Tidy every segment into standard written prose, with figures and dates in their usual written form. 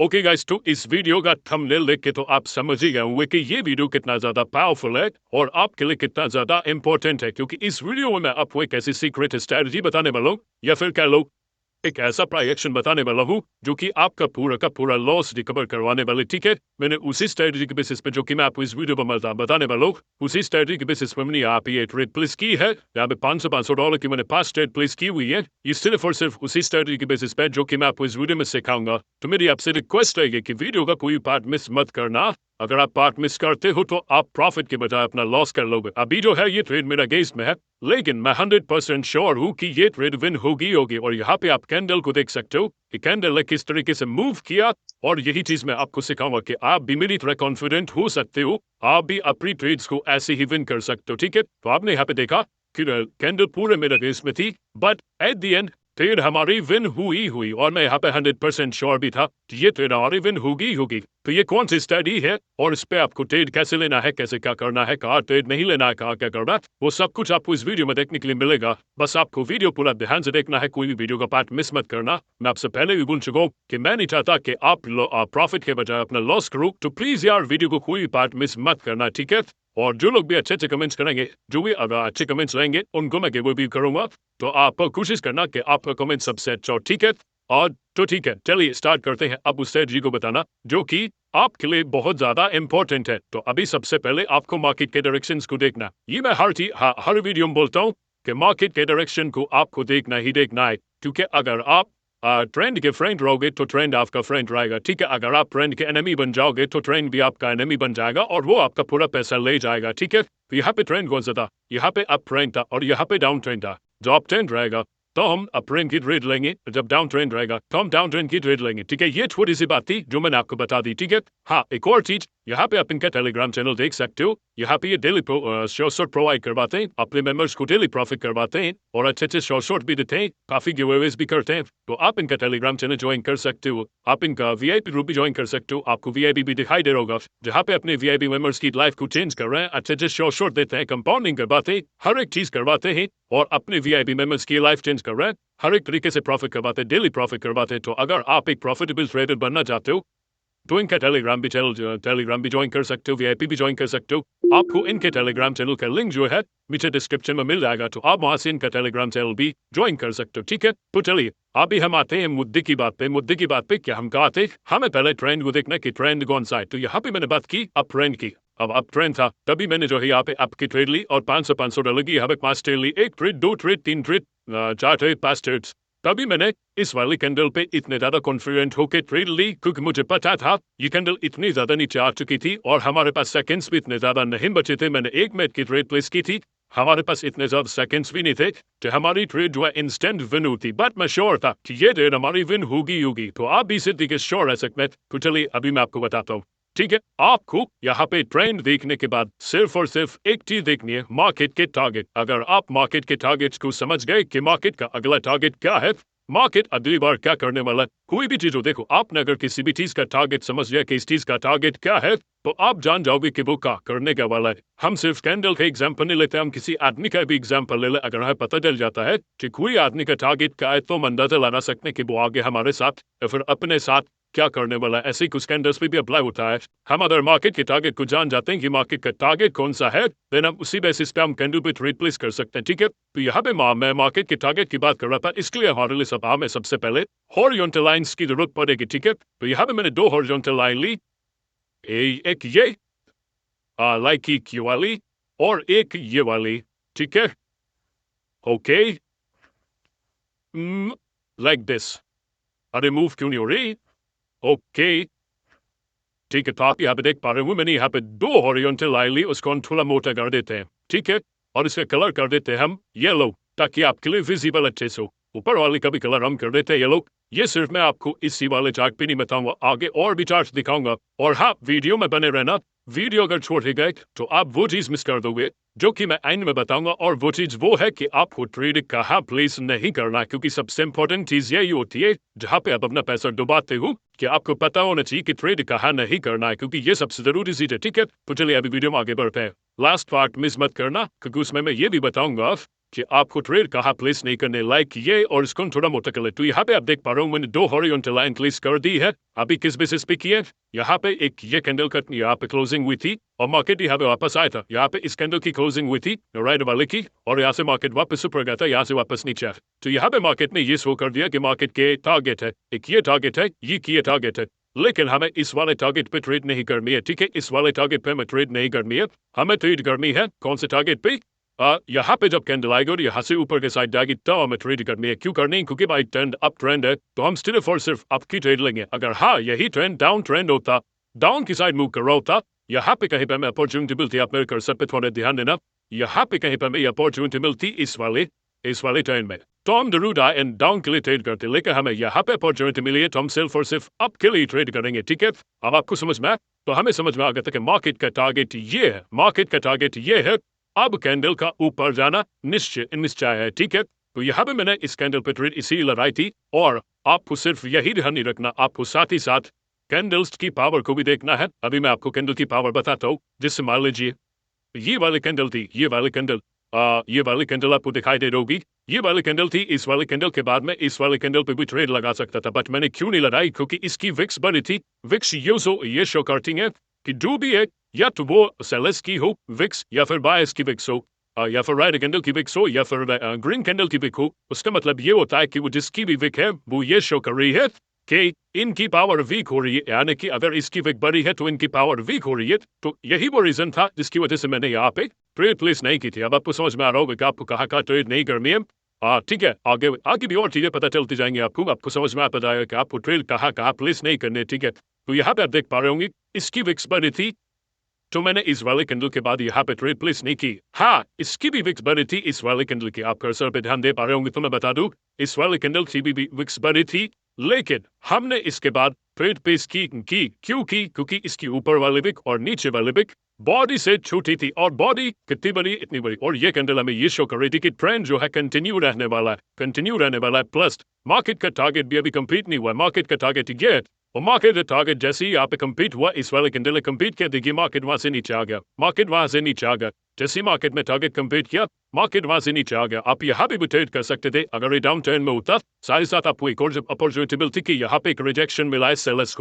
Okay guys, तो इस video का थंबनेल देख के तो आप समझ ही गए होंगे कि ये वीडियो कितना ज्यादा पावरफुल है और आपके लिए कितना ज्यादा इंपॉर्टेंट है, क्योंकि इस वीडियो में मैं आपको एक ऐसी सीक्रेट स्ट्रेटजी बताने वाला हूँ, या फिर कह लो एक ऐसा प्राइजेक्शन बताने वाला हूँ जो कि आपका पूरा का पूरा लॉस रिकवर करवाने वाले। ठीक है, मैंने उसी स्ट्रेटजी के बेसिस पे जो कि मैं आपको इस वीडियो पर बताने वाला हूँ, उसी स्ट्रेटजी के बेसिस पे मैंने यहाँ पे ये ट्रेड प्लेस की है। यहाँ पे 500 डॉलर की मैंने 5 ट्रेड प्लेस की हुई है। ये सिर्फ और सिर्फ उसी स्ट्रेटजी के बेसिस पे जो कि मैं आपको इस वीडियो में सिखाऊंगा। तो मेरी आपसे रिक्वेस्ट रहेगी कि वीडियो का कोई पार्ट मिस मत करना। अगर आप पार्ट मिस करते हो तो आप प्रॉफिट के बजाय अपना लॉस कर लोगे। अभी जो है ये ट्रेड मेरा अगेंस्ट में है, लेकिन मैं 100% श्योर हूँ कि ये ट्रेड विन होगी। और यहाँ पे आप कैंडल को देख सकते हो कि कैंडल ने किस तरीके से मूव किया, और यही चीज मैं आपको सिखाऊंगा कि आप भी मेरी तरह कॉन्फिडेंट हो सकते हो, आप भी अपनी ट्रेड्स को ऐसे ही विन कर सकते हो। ठीक है, तो आपने यहाँ पे देखा कि कैंडल पूरे मेरे अगेंस्ट में थी, but at the end trade हमारी विन हुई और मैं यहाँ पे 100% श्योर भी था कि ये ट्रेड हमारी विन होगी। तो ये कौन सी स्टडी है और इस पे आपको ट्रेड कैसे लेना है, कैसे क्या करना है, कहाँ ट्रेड नहीं लेना है, कहाँ क्या करना है, वो सब कुछ आपको इस वीडियो में देखने के लिए मिलेगा। बस आपको वीडियो पूरा ध्यान से देखना है, कोई भी वीडियो का पार्ट मिस मत करना। मैं आपसे पहले भी बोल चुका हूँ कि मैं नहीं चाहता कि आप प्रॉफिट के बजाय अपना लॉस करो, तो प्लीज यार वीडियो को कोई भी पार्ट मिस मत करना। ठीक है, और जो लोग भी अच्छे अच्छे कमेंट्स करेंगे, जो भी अगर अच्छे कमेंट्स रहेंगे उनको मैं गिव भी करूंगा, तो आप कोशिश करना कि आपका कमेंट सबसे अच्छा हो। ठीक है, और तो ठीक है, चलिए स्टार्ट करते हैं अब उस स्ट्रेटजी को बताना जो कि आपके लिए बहुत ज्यादा इंपॉर्टेंट है। तो अभी सबसे पहले आपको मार्केट के डायरेक्शंस को देखना। ये मैं हर वीडियो में बोलता हूँ कि मार्केट के डायरेक्शन को आपको देखना ही देखना है, क्योंकि अगर आप ट्रेंड के फ्रेंड रहोगे तो ट्रेंड आपका फ्रेंड रहेगा। ठीक है, अगर आप ट्रेंड के एनिमी बन जाओगे तो ट्रेंड भी आपका एनिमी बन जाएगा और वो आपका पूरा पैसा ले जाएगा। ठीक है, तो यहाँ पे ट्रेंड कौन सा था, यहाँ पे अप ट्रेंड था और यहाँ पे डाउन ट्रेंड था। जो अप ट्रेंड रहेगा तो हम अप ट्रेंड की ट्रेड लेंगे, जब डाउन ट्रेंड रहेगा तो हम डाउन ट्रेंड की ट्रेड लेंगे। ठीक है, ये थोड़ी सी बात थी जो मैंने आपको बता दी। ठीक है, हाँ, एक और चीज, यहाँ पे आप इनका टेलीग्राम चैनल देख सकते हो। यहाँ पे ये डेली शॉर्ट प्रोवाइड करवाते हैं, अपने मेंबर्स को डेली प्रॉफिट करवाते हैं और अच्छे अच्छे शॉर्ट भी देते हैं, काफी गिवअवेज भी करते हैं। तो आप इनका टेलीग्राम चैनल ज्वाइन कर सकते हो, आप इनका वीआईपी ग्रुप भी ज्वाइन कर सकते हो। आपको वीआईपी भी दिखाई दे रहा होगा, जहाँ पे अपने वीआईपी मेंबर्स की लाइफ को चेंज कर रहे हैं, अच्छे अच्छे शॉर्ट देते हैं, कंपाउंडिंग करवाते हैं, हर एक चीज करवाते हैं और अपने वीआईपी मेंबर्स की लाइफ चेंज कर रहे हैं, हर एक तरीके से प्रॉफिट करवाते हैं, डेली प्रॉफिट करवाते हैं। तो अगर आप एक प्रॉफिटेबल ट्रेडर बनना चाहते हो तो इनका टेलीग्राम भी ज्वाइन कर सकते हो, वीआईपी भी ज्वाइन कर सकते हो। आपको इनके टेलीग्राम चैनल का लिंक जो है नीचे डिस्क्रिप्शन में मिल जाएगा, तो आप वहां से इनका टेलीग्राम चैनल भी ज्वाइन कर सकते हो। ठीक है, तो चलिए अभी हम आते हैं मुद्दे की बात पे। क्या हम कहा थे, हमें पहले ट्रेंड को देखना कि ट्रेंड कौन सा है। तो यहाँ पे मैंने बात की अप ट्रेंड की। अब अप ट्रेंड था तभी मैंने जो है यहाँ पे अप की ट्रेड ली और 500 डॉलर की यहाँ पे 5 ट्रेड ली, 1 trade, 2 trade, 3 trade, 4 trade, 5 trades. तभी मैंने इस वाली कैंडल पे इतने ज्यादा कॉन्फिडेंट होकर ट्रेड ली, क्योंकि मुझे पता था ये कैंडल इतनी ज्यादा नीचे आ चुकी थी और हमारे पास सेकंड्स भी इतने ज्यादा नहीं बचे थे। मैंने 1 मिनट की ट्रेड प्लेस की थी, हमारे पास इतने ज्यादा सेकंड्स भी नहीं थे तो हमारी ट्रेड जो है इंस्टेंट विन होती। बट मैं श्योर था कि ये ट्रेड हमारी विन होगी। तो आप भी इसी तरीके श्योर रह सकते हैं। तो चलिए अभी मैं आपको बताता हूँ। ठीक है, आपको यहाँ पे ट्रेंड देखने के बाद सिर्फ और सिर्फ एक चीज देखनी है, मार्केट के टारगेट। अगर आप मार्केट के टारगेट्स को समझ गए कि मार्केट का अगला टारगेट क्या है, मार्केट अगली बार क्या करने वाला है, कोई भी चीज हो, देखो आपने अगर किसी भी चीज का टारगेट समझ लिया कि इस चीज का टारगेट क्या है, तो आप जान जाओगे कि वो क्या करने का वाला है। हम सिर्फ कैंडल का एग्जांपल नहीं लेते, हम किसी आदमी का भी एग्जांपल ले ले। अगर हमें पता चल जाता है कि कोई आदमी का टारगेट क्या है, तो हम अंदाजा लगा सकते हैं कि वो आगे हमारे साथ या फिर अपने साथ क्या करने वाला है। ऐसे ही कुछ कैंडल्स पे भी अप्लाई होता है। हम अगर मार्केट के टारगेट को जान जाते हैं कि मार्केट का टारगेट कौन सा है, देन हम उसी बेसिस पे हम कैंडल पे ट्रेड प्लेस कर सकते हैं। ठीक है, तो यहाँ पे मैं मार्केट के टारगेट की बात कर रहा था, इसके लिए हमारे लिए हमें सबसे पहले हॉरिजॉन्टल लाइंस की जरूरत पड़ेगी। ठीक है, तो यहाँ पे मैंने 2 हॉरिजॉन्टल लाइन ली, एक ये लाइक की क्यू वाली और एक ये वाली। ठीक है, ओके, लाइक दिस। अरे मूव क्यों नहीं हो रही? ओके, ठीक है, तो आप यहाँ पे देख पा रहे हो मैंने यहाँ पे 2 हॉरिजॉन्टल लाइन ली, उसको हम थोड़ा मोटा कर देते हैं। ठीक है, और इसका कलर कर देते हैं हम येलो, ताकि आपके लिए विजिबल अच्छे से हो। ऊपर वाले का भी कलर हम कर देते हैं येलो। ये सिर्फ मैं आपको इसी वाले चार्ट पे नहीं बताऊंगा, आगे और भी चार्ट दिखाऊंगा। और हाँ, वीडियो में बने रहना, वीडियो अगर छोड़ गए तो आप वो चीज मिस कर दोगे जो कि मैं एंड में बताऊंगा। और वो चीज वो है कि आपको ट्रेड कहाँ प्लेस नहीं करना, क्योंकि सबसे इंपॉर्टेंट चीज यही होती है जहाँ पे आप अपना पैसा डुबाते हो, कि आपको पता होना चाहिए कि ट्रेड कहाँ नहीं करना है, क्योंकि ये सबसे जरूरी चीज है। ठीक है, तो चलिए अभी वीडियो में आगे बढ़ते हैं। लास्ट पार्ट मिस मत करना, क्योंकि उसमें मैं ये भी बताऊंगा कि आपको ट्रेड कहाँ प्लेस नहीं करने लायक ये और इसको थोड़ा मोटा कर ले। तो यहाँ पे आप देख पा रहे हो मैंने 2 हॉरिजॉन्टल लाइन प्लेस कर दी है। अभी किस बेसिस पे की है? यहाँ पे एक ये कैंडल का यहाँ पे क्लोजिंग हुई थी और मार्केट यहाँ पे वापस आया था। यहाँ पे इस कैंडल की क्लोजिंग हुई थी राइट वाले की और यहाँ से मार्केट वापस ऊपर गया था, यहाँ से वापस नीचे आया। तो यहाँ पे मार्केट ने ये शो कर दिया कि मार्केट के टारगेट है, एक ये टारगेट है, ये टारगेट है, लेकिन हमें इस वाले टारगेट पे ट्रेड नहीं करनी है। ठीक है, इस वाले टारगेट पे हमें ट्रेड नहीं करनी है। हमें ट्रेड करनी है कौन से टारगेट पे? यहाँ पे जब कैंडल आएगा और यहाँ से ऊपर के साइड जाएगी तब हमें ट्रेड करनी है। क्यों करनी है? क्योंकि भाई ट्रेंड अप ट्रेंड है तो हम सिर्फ और सिर्फ अप की ट्रेड लेंगे। अगर हाँ यही ट्रेंड डाउन ट्रेंड होता, डाउन की साइड मूव कर रहा होता, यहाँ पे कहीं पे हमें अपॉर्चुनिटी मिलती, आप मेरे कर्सर पे थोड़ा ध्यान देना, यहाँ पे कहीं पे हमें अपॉर्चुनिटी मिलती इस वाले ट्रेंड में, तो हम जरूर एंड डाउन के लिए ट्रेड करते। लेकिन हमें यहाँ पे अपॉर्चुनिटी मिली है तो हम सिर्फ और सिर्फ अप के लिए ट्रेड करेंगे। ठीक है, अब आपको समझ में, तो हमें समझ में आ गया था कि मार्केट का टारगेट ये है, मार्केट का टारगेट ये है, अब कैंडल का ऊपर जाना निश्चय है। ठीक है, तो यहाँ पे मैंने इस कैंडल पे ट्रेड इसी लगाई थी और आपको सिर्फ यही ध्यान नहीं रखना, आपको साथ ही साथ कैंडल्स की पावर को भी देखना है। अभी मैं आपको कैंडल की पावर बताता हूँ। जिससे मान लीजिए ये वाली कैंडल थी, ये वाली कैंडल आपको दिखाई दे रही होगी, ये वाली कैंडल थी। इस वाले कैंडल के बाद में इस वाले कैंडल पे भी ट्रेड लगा सकता था, बट मैंने क्यों नहीं लगाई? क्योंकि इसकी विक्स बड़ी थी। विक्स ये शो करती है कि जो भी है या तो वो सेलर्स की हो विक्स या फिर बायर्स की विक्स हो, या फिर रेड कैंडल की विक्स हो या फिर ग्रीन कैंडल की विक हो। उसका मतलब ये होता है कि वो जिसकी भी विक है वो ये शो कर रही है कि इनकी पावर वीक हो रही है, यानी कि अगर इसकी विक बड़ी है तो इनकी पावर वीक हो रही है। तो यही वो रीजन था जिसकी वजह से मैंने यहाँ पे ट्रेड प्लेस नहीं की थी। अब आपको समझ में आ रहा होगा कि आपको कहाँ ट्रेड नहीं करनी है। ठीक है, आगे आगे भी और चीजें पता चलती जाएंगी आपको समझ में आता जाएगा कि आपको ट्रेड कहाँ प्लेस नहीं करने। ठीक है, तो यहाँ पे आप देख पा रहे होंगे इसकी विक्स बड़ी थी तो मैंने इस वाले कैंडल के बाद यहाँ पे ट्रेड प्लेस नहीं की। हाँ, इसकी भी विक्स बड़ी थी इस वाले कैंडल की, आप कर्सर पे ध्यान दे पा रहे होंगे तो मैं बता दूं इस वाले कैंडल की भी विक्स बड़ी थी, लेकिन हमने इसके बाद ट्रेड प्लेस की क्यों की? क्योंकि इसकी ऊपर वाले विक और नीचे वाले विक बॉडी से छोटी थी। और बॉडी कितनी बड़ी? इतनी बड़ी। और ये कैंडल हमें ये शो कर रही थी कि ट्रेंड जो है कंटिन्यू रहने वाला है, प्लस मार्केट का टारगेट भी अभी कंप्लीट नहीं हुआ। मार्केट का टारगेट ये है और मार्केट का टारगेट जैसे ही यहाँ पे कंप्लीट हुआ, इस वाले कैंडल ने कंप्लीट किया, देखिए मार्केट वहां से नीचे आ गया, जैसे मार्केट में टारगेट कंप्लीट किया मार्केट वहां से नीचे आ गया। आप यहाँ पे भी ट्रेड कर सकते थे अगर ये डाउन ट्रेंड में होता। साथ ही साथ आपको एक और अपॉर्चुनिटी मिलती कि यहाँ पे एक रिजेक्शन मिला है सेलर्स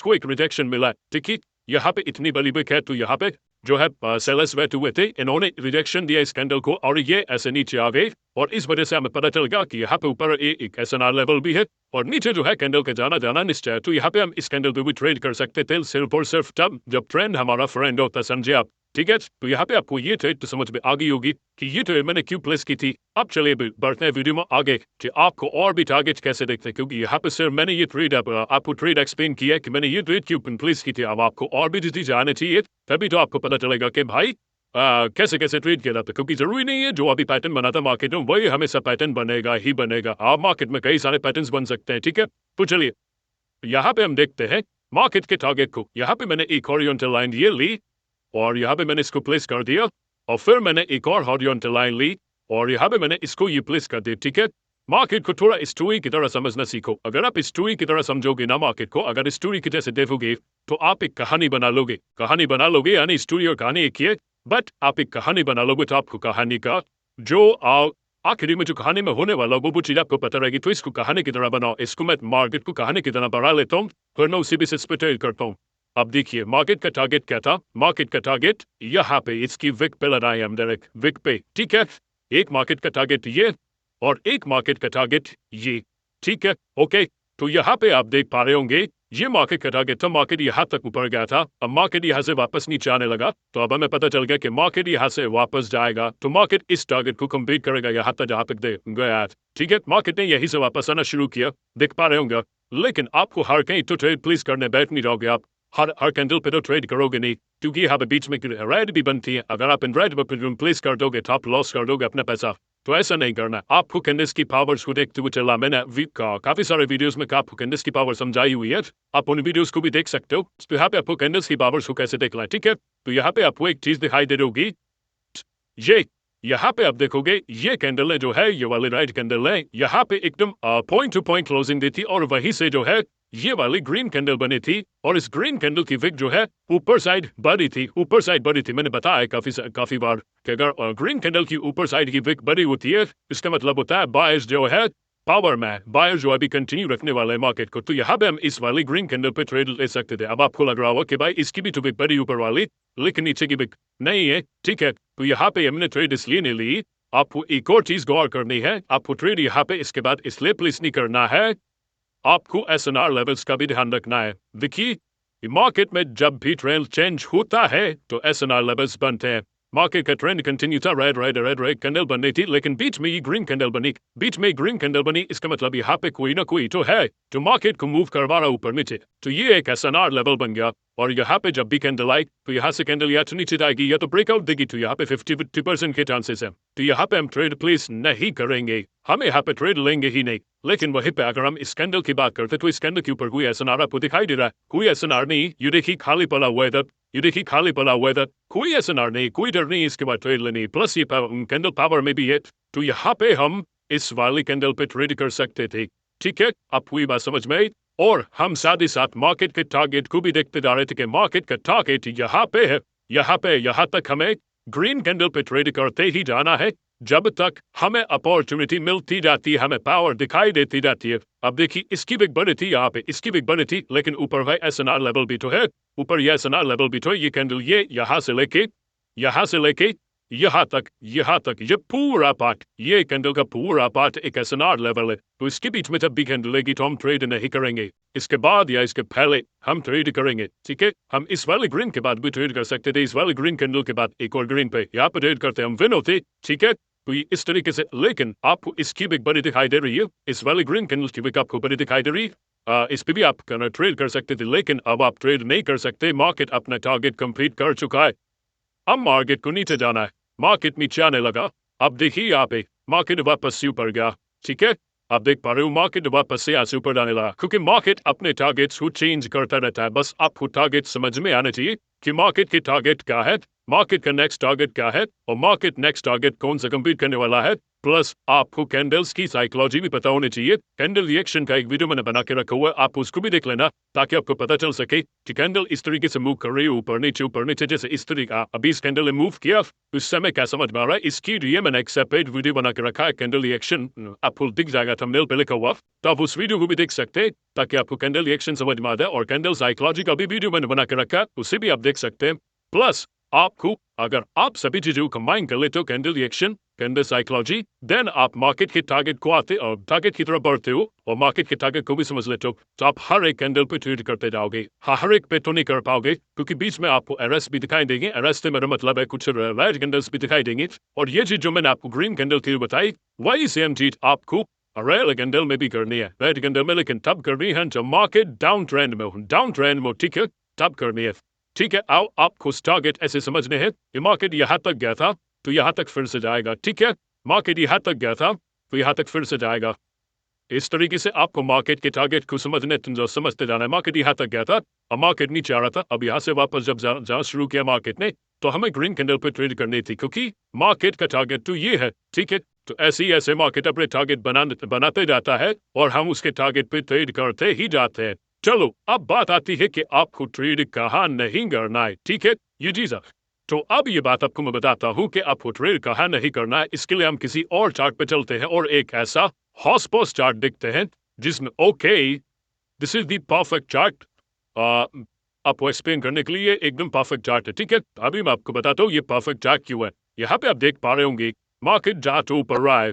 को एक रिजेक्शन मिला है। ठीक है, यहाँ पे इतनी बड़ी बिक है तो यहाँ पे जो है सेलर्स बैठे हुए थे, इन्होंने रिजेक्शन दिया इस कैंडल को और ये ऐसे नीचे आ गए और इस वजह से हमें पता चल गया कि यहाँ पे ऊपर एक SNR लेवल भी है और नीचे जो है कैंडल का जाना निश्चय है। तो यहाँ पे हम इस कैंडल पे भी ट्रेड कर सकते थे सिर्फ और सिर्फ तब जब ट्रेंड हमारा फ्रेंड होता, समझे आप? ठीक है, तो यहाँ पे आपको ये ट्रेड तो समझ में आ गई होगी कि ये ट्रेड मैंने क्यों प्लेस की थी। अब चलिए बढ़ते हैं वीडियो में आगे कि आपको और भी टारगेट कैसे देखते हैं, क्योंकि यहाँ पे सिर्फ मैंने ये ट्रेड आपको ट्रेड एक्सप्लेन किया है कि मैंने ये ट्रेड क्यों प्लेस की थी। अब आपको और भी चीजें आने चाहिए तभी तो आपको पता चलेगा कि भाई कैसे ट्रेड किया जाता है। क्योंकि जरूरी नहीं है जो अभी पैटर्न बना था मार्केट में वही हमेशा पैटर्न बनेगा। आप मार्केट में कई सारे पैटर्न्स बन सकते हैं। ठीक है, तो चलिए यहाँ पे हम देखते हैं मार्केट के टारगेट को। यहाँ पे मैंने एक हॉरिजॉन्टल लाइन ये ली और यहाँ पे मैंने इसको प्लेस कर दिया और फिर मैंने एक और हॉरिजॉन्टल लाइन ली और यहाँ पे मैंने इसको ये प्लेस कर दिया। ठीक है, मार्केट को थोड़ा स्टोरी की तरह समझना सीखो। अगर आप स्टोरी की तरह समझोगे ना मार्केट को, अगर स्टोरी की जैसे देखोगे तो आप एक कहानी बना लोगे यानी स्टोरी और कहानी एक ही है, बट आप एक कहानी बना लोगे तो आपको कहानी का जो आखिरी में जो कहानी में होने वाला वो चीज आपको पता रहेगी। तो इसको कहानी की तरह बनाओ। इसको मैं मार्केट को कहानी की तरह बढ़ा लेता हूँ, फिर मैं उसी बेसिस पे ट्रेड करता हूँ। अब देखिए मार्केट का टारगेट क्या था। मार्केट का टारगेट यहाँ पे इसकी विक पे लगाए हम डायरेक्ट विक पे। ठीक है, एक मार्केट का टारगेट ये और एक मार्केट का टारगेट ये। ठीक है, ओके, तो यहाँ पे आप देख पा रहे होंगे ये मार्केट का टारगेट था। मार्केट यहाँ तक ऊपर गया था, अब मार्केट यहाँ से वापस नीचे आने लगा तो अब हमें पता चल गया कि मार्केट यहाँ से वापस जाएगा तो मार्केट इस टारगेट को कंप्लीट करेगा यहाँ तक जहाँ तक गया। ठीक है, मार्केट ने यही से वापस आना शुरू किया, देख पा रहे होंगे। लेकिन आपको हर कहीं तो ट्रेड प्लीज करने बैठ नहीं रहोगे आप, हर कैंडल पे तो ट्रेड करोगे नहीं, क्योंकि यहाँ पे बीच में रेड भी बनती है। अगर आप इन रेड पे प्लेस कर दोगे तो आप लॉस कर दोगे अपना पैसा। तो ऐसा नहीं करना, आपको कैंडल्स की पावर्स को देखते हुए चला। मैंने काफी सारे वीडियोस में आपको कैंडल्स की पावर समझाई हुई है, आप उन वीडियोस को भी देख सकते हो। तो यहाँ पे आपको कैंडल्स की पावर्स को कैसे देखना है। ठीक है, तो यहाँ पे आपको एक चीज दिखाई दे रही होगी, ये यहाँ पे आप देखोगे ये कैंडल है जो है ये वाले राइट कैंडल है, यहाँ पे एकदम पॉइंट टू पॉइंट क्लोजिंग दी थी और वहीं से जो है ये वाली ग्रीन कैंडल बनी थी और इस ग्रीन कैंडल की विक जो है ऊपर साइड बढ़ी थी, ऊपर साइड बढ़ी थी। मैंने बताया काफी बार कि अगर ग्रीन कैंडल की ऊपर साइड की विक बड़ी होती है, इसका मतलब होता है बायर्स जो है पावर में, बायर जो अभी कंटिन्यू रखने वाले मार्केट को। तो यहाँ पे हम इस वाली ग्रीन कैंडल पे ट्रेड ले सकते थे। अब आपको लग रहा होगा कि भाई इसकी भी तो विक बड़ी ऊपर वाली, लेकिन नीचे की विक नहीं है, ठीक है। तो यहाँ पे हमने ट्रेड इसलिए नहीं ली। आपको एक और चीज गौर करनी है, आपको ट्रेड यहाँ पे इसके बाद इसलिए प्लेस नहीं करना है, आपको एसएनआर लेवल्स का भी ध्यान रखना है। देखिए, मार्केट में जब भी ट्रेंड चेंज होता है तो एसएनआर लेवल्स बनते हैं। मार्केट का ट्रेंड कंटिन्यू था, रेड कैंडल बननी थी, लेकिन बीच में ये ग्रीन कैंडल बनी। बीच में ग्रीन कैंडल बनी, इसका मतलब यहाँ पे कोई ना कोई तो है जो मार्केट को मूव करवा रहा ऊपर नीचे। तो ये एक एसएनआर लेवल बन गया। और यहाँ पे जब भी कैंडल आई तो यहाँ से कैंडल या तो नीचे जाएगी या तो ब्रेकआउट देगी। तो यहाँ पे 50% के चांसेस है। तो यहाँ पे हम ट्रेड प्लेस नहीं करेंगे, हम यहाँ पे ट्रेड लेंगे ही नहीं। लेकिन वहीं पे अगर हम इस कैंडल की बात करते तो इस कैंडल के ऊपर कोई एसएनआर आपको दिखाई दे रहा है? कोई एसएनआर नहीं। ये देखिए खाली पड़ा हुआ है, ये देखिए खाली पड़ा हुआ है, कोई एसएनआर नहीं, कोई डर नहीं इसके बाद ट्रेड लेनी। प्लस ये कैंडल पावर में भी है। तो यहाँ पे हम इस वाली कैंडल पे ट्रेड कर सकते थे, ठीक है। आपको ये बात समझ में आई? और हम साथ ही साथ मार्केट के टारगेट को भी देखते जा रहे थे कि मार्केट का टारगेट यहाँ पे है, यहाँ तक हमें ग्रीन कैंडल पे ट्रेड करते ही जाना है जब तक हमें अपॉर्चुनिटी मिलती जाती है, हमें पावर दिखाई देती जाती है। अब देखिए इसकी बिग बड़ी थी, यहाँ पे इसकी बिग बड़ी थी, लेकिन ऊपर है एसएनआर लेवल भी तो है, ऊपर ये एसएनआर लेवल भी तो है। ये कैंडल ये यहाँ से लेके यहाँ तक ये पूरा पार्ट, ये कैंडल का पूरा पार्ट एक एसएनआर लेवल है। तो इसके बीच में जब भी कैंडल लेगी तो हम ट्रेड नहीं करेंगे, इसके बाद या इसके पहले हम ट्रेड करेंगे, ठीक है। हम इस वाले ग्रीन के बाद भी ट्रेड कर सकते थे, इस वाले ग्रीन कैंडल के बाद एक और ग्रीन पे यहाँ पे ट्रेड करते हम विन होते, ठीक है। तो ये इस तरीके से, लेकिन आपको इसकी बिग बड़ी दिखाई दे रही है, इस वाले ग्रीन कैंडल की बिग आपको बड़ी दिखाई दे रही है। इस पे भी आप ट्रेड कर सकते थे, लेकिन अब आप ट्रेड नहीं कर सकते। मार्केट अपना टारगेट कंप्लीट कर चुका है, अब मार्केट को नीचे जाना है। मार्केट नीचे आने लगा, अब देखिए यहाँ पे मार्केट वापस ऊपर गया, ठीक है। आप देख पा रहे हो मार्केट वापस से आज ऊपर आने लगा, क्योंकि मार्केट अपने टारगेट्स को चेंज करता रहता है। बस आपको टारगेट समझ में आना चाहिए कि मार्केट की टारगेट क्या है, मार्केट का नेक्स्ट टारगेट क्या है, और मार्केट नेक्स्ट टारगेट कौन सा कंप्लीट करने वाला है। प्लस आपको कैंडल्स की साइकोलॉजी भी पता होनी चाहिए। कैंडल रिएक्शन का एक वीडियो मैंने बना के रखा हुआ है, आप उसको भी देख लेना, ताकि आपको पता चल सके कि कैंडल इस तरीके से मूव कर रही है, ऊपर नीचे, जैसे इस तरीका अभी इस कैंडल ने मूव किया, उस समय क्या समझ में आ रहा है। इसकी लिए मैंने एक सेपरेट वीडियो बना के रखा है, कैंडल रिएक्शन, आपको दिख जाएगा थंबनेल पे लिखा हुआ, तो आप उस वीडियो को भी देख सकते हैं, ताकि आपको कैंडल रिएक्शन समझ में आ जाए। और कैंडल साइकोलॉजी का भी वीडियो मैंने बना के रखा है, उसे भी आप देख सकते हैं। प्लस आपको, अगर आप सभी चीजों को कंबाइन कर लेते हो, candle reaction, candle psychology, then आप मार्केट के टारगेट को आते और टारगेट की तरफ बढ़ते हो, और मार्केट के टारगेट को भी समझ लेते हो, तो आप हर एक कैंडल पे ट्रेड करते जाओगे। हाँ, हर एक पे तो नहीं कर पाओगे, क्योंकि बीच में आपको एरएस भी दिखाई देंगे। एरएस से मेरा मतलब है कुछ रेड कैंडल्स भी दिखाई देंगे। और ये चीज जो मैंने आपको ग्रीन कैंडल की बताई, वही सेम चीज आपको रेड कैंडल में भी करनी है, रेड कैंडल में, लेकिन तब करनी है जब मार्केट डाउन ट्रेंड में, ठीक है, तब करनी है, ठीक है। आओ आपको टारगेट ऐसे समझने हैं कि मार्केट यहाँ तक गया था तो यहाँ तक फिर से जाएगा, ठीक है। मार्केट यहाँ तक गया था तो यहाँ तक फिर से जाएगा। इस तरीके से आपको मार्केट के टारगेट को समझते जाना है। मार्केट यहाँ तक गया था और मार्केट नीचे आ रहा था, अब यहाँ से वापस जब जाना शुरू किया मार्केट ने, तो हमें ग्रीन कैंडल पे ट्रेड करनी थी, क्योंकि मार्केट का टारगेट तो ये है, ठीक है। तो ऐसे मार्केट अपने टारगेट बनाते जाता है और हम उसके टारगेट पे ट्रेड करते ही जाते हैं। चलो, अब बात आती है कि आपको ट्रेड कहाँ नहीं करना है, ठीक है, ये चीज। तो अब ये बात आपको मैं बताता हूँ कि आपको ट्रेड कहाँ नहीं करना है। इसके लिए हम किसी और चार्ट पे चलते हैं और एक ऐसा हॉटस्पॉट चार्ट देखते हैं जिसमें, okay, this is the perfect chart, आपको एक्सप्लेन करने के लिए एकदम परफेक्ट चार्ट है, ठीक है। अभी मैं आपको बताता हूँ ये परफेक्ट चार्ट क्यों है। यहाँ पे आप देख पा रहे होंगे मार्केट जा तो ऊपर रहा है,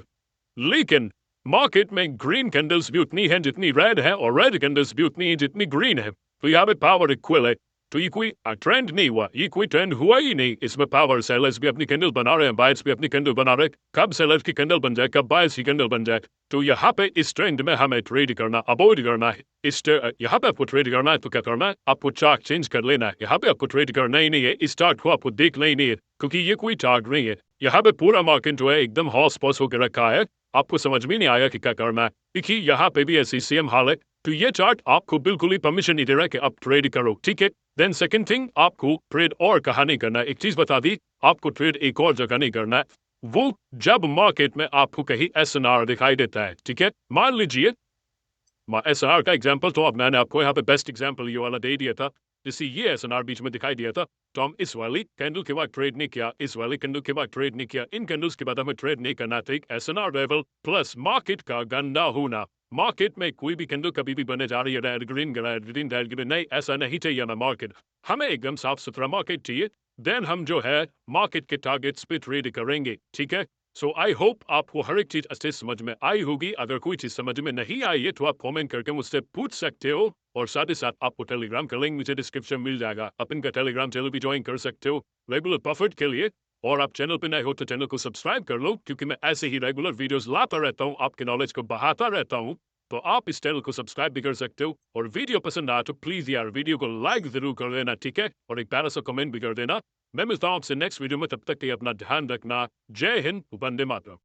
लेकिन मार्केट में ग्रीन कैंडल्स भी उतनी है जितनी रेड है, और रेड कैंडल्स भी उतनी है जितनी ग्रीन है। तो यहाँ पे पावर इक्वल है, तो ये कोई ट्रेंड नहीं हुआ, ये कोई ट्रेंड हुआ ही नहीं। इसमें पावर सेलर्स भी अपनी कैंडल बना रहे हैं, बायर्स भी अपनी कैंडल बना रहे हैं। कब सेलर्स की कैंडल बन जाए, कब बायर्स की कैंडल बन जाए, तो यहाँ पे इस ट्रेंड में हमें ट्रेड करना अवॉइड करना है। यहाँ पे आपको ट्रेड करना है तो क्या करना है, आपको चार्ट चेंज कर लेना है। यहाँ पे आपको ट्रेड करना ही नहीं है, इस चार्ट को आपको देखना ही नहीं है, क्योंकि ये कोई चार्ट नहीं है। यहाँ पे पूरा मार्केट जो है एकदम हॉटस्पॉट होकर रखा है, आपको समझ में नहीं आया कि क्या करना है। देखिए यहाँ पे भी ऐसी सेम हाल है, तो ये चार्ट आपको बिल्कुल ही परमिशन नहीं दे रहा है कि आप ट्रेड करो, ठीक है। देन सेकंड थिंग, आपको ट्रेड और कहाँ नहीं करना है। एक चीज बता दी, आपको ट्रेड एक और जगह नहीं करना है, वो जब मार्केट में आपको कहीं एसएनआर दिखाई देता है, ठीक है। मान लीजिए SNR का एग्जाम्पल तो अब मैंने आपको यहाँ पे बेस्ट एग्जाम्पल ये वाला दे दिया था, जिससे ये SNR बीच में दिखाई दिया था। तो हम इस वाली कैंडल के बाद ट्रेड नहीं किया, इस वाली कैंडल के बाद ट्रेड नहीं किया, इन कैंडल्स के बाद हमें ट्रेड नहीं करना था। SNR लेवल प्लस मार्केट का गंदा होना। मार्केट में कोई भी कैंडल कभी भी बने जा रही है रेड ग्रीन रेड ग्रीन, नहीं, ऐसा नहीं चाहिए हमें मार्केट। हमें एकदम साफ सुथरा मार्केट चाहिए। देन हम जो है मार्केट के टारगेट्स पे ट्रेड करेंगे, ठीक है। सो आई होप आपको हर एक चीज अच्छे समझ में आई होगी। अगर कोई चीज समझ में नहीं आई है तो आप कमेंट करके मुझसे पूछ सकते हो, और साथ ही साथ आपको टेलीग्राम का लिंक मुझे डिस्क्रिप्शन मिल जाएगा, आप इनका टेलीग्राम चैनल भी ज्वाइन कर सकते हो रेगुलर प्रॉफिट के लिए। और आप चैनल पे नए हो तो चैनल को सब्सक्राइब कर लो, क्योंकि मैं ऐसे ही रेगुलर वीडियोस लाता रहता हूँ, आपके नॉलेज को बढ़ाता रहता हूँ। तो आप इस चैनल को सब्सक्राइब भी कर सकते हो, और वीडियो पसंद आया तो प्लीज यार वीडियो को लाइक जरूर कर देना, ठीक है, और एक प्यारा सा कमेंट भी कर देना। मैं मिलता हूँ आपसे नेक्स्ट वीडियो में, तब तक के लिए अपना ध्यान रखना। जय हिंद, वंदे मातरम।